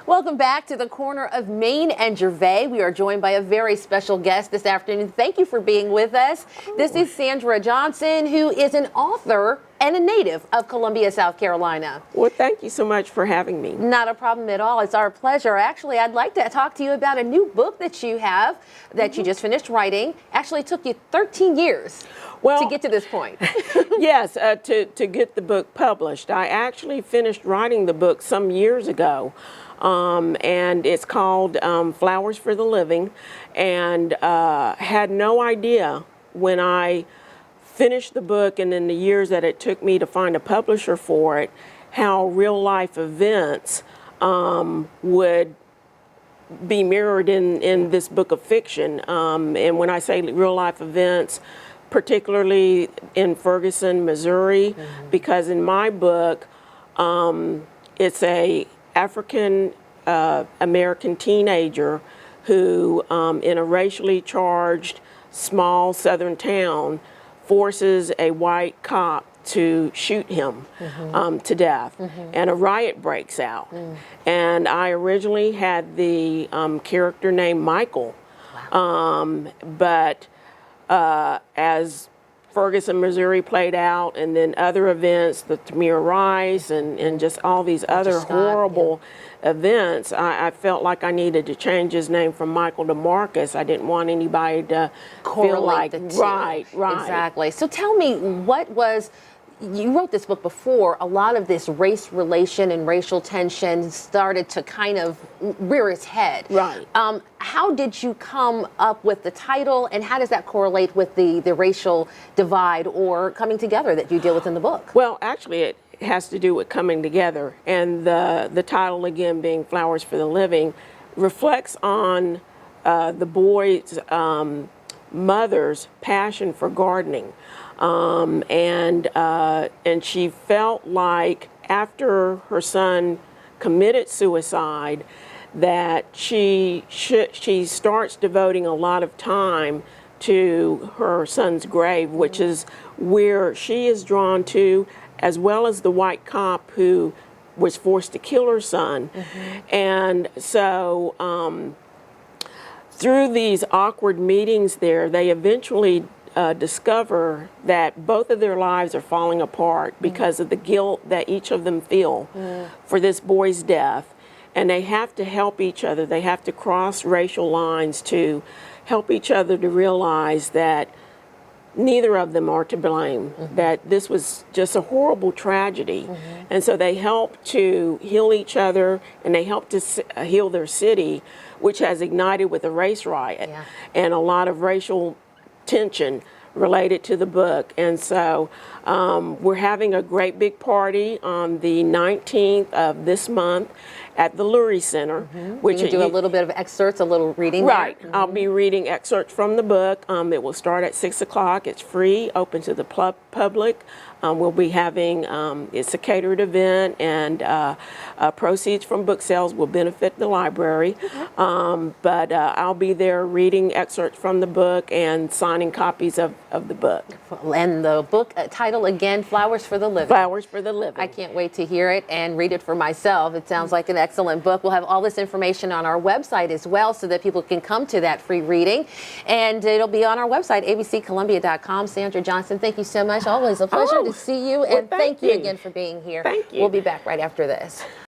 Welcome back to the corner of Main and Gervais. We are joined by a very special guest this afternoon. Thank you for being with us. This is Sandra Johnson, who is an author and a native of Columbia, South Carolina. Well, thank you so much for having me. Not a problem at all. It's our pleasure. Actually, I'd like to talk to you about a new book that you have that you just finished writing. Actually, it took you 13 years to get to this point. Yes, to get the book published. I actually finished writing the book some years ago. And it's called Flowers for the Living, and had no idea when I finished the book and in the years that it took me to find a publisher for it, how real life events would be mirrored in this book of fiction. And when I say real life events, particularly in Ferguson, Missouri, because in my book, it's a African American teenager who, in a racially charged small southern town, forces a white cop to shoot him to death, and a riot breaks out. And I originally had the character named Michael, but as Ferguson, Missouri played out, and then other events, the Tamir Rice, and just all these other horrible events, I felt like I needed to change his name from Michael to Marcus. I didn't want anybody to feel like, right. Exactly. So tell me, you wrote this book before a lot of this race relation and racial tension started to kind of rear its head. Right. How did you come up with the title, and how does that correlate with the racial divide or coming together that you deal with in the book? Well, actually, it has to do with coming together, and the title, again, being Flowers for the Living, reflects on the boy's mother's passion for gardening. And she felt like after her son committed suicide that she starts devoting a lot of time to her son's grave, which is where she is drawn to, as well as the white cop who was forced to kill her son. And so through these awkward meetings there, they eventually discover that both of their lives are falling apart because of the guilt that each of them feel for this boy's death. And they have to help each other. They have to cross racial lines to help each other to realize that neither of them are to blame, that this was just a horrible tragedy. And so they help to heal each other, and they help to heal their city, which has ignited with a race riot and a lot of racial tension related to the book. And so we're having a great big party on the 19th of this month at the Lurie Center. Which you do a little bit of excerpts, a little reading. Right. I'll be reading excerpts from the book. It will start at 6 o'clock. It's free, open to the public. We'll be having, it's a catered event, and proceeds from book sales will benefit the library. But I'll be there reading excerpts from the book and signing copies of the book. And the book title again, Flowers for the Living. Flowers for the Living. I can't wait to hear it and read it for myself. It sounds like an excellent book. We'll have all this information on our website as well so that people can come to that free reading. And it'll be on our website, abccolumbia.com. Sandra Johnson, thank you so much. Always a pleasure to see you. And thank you again for being here. Thank you. We'll be back right after this.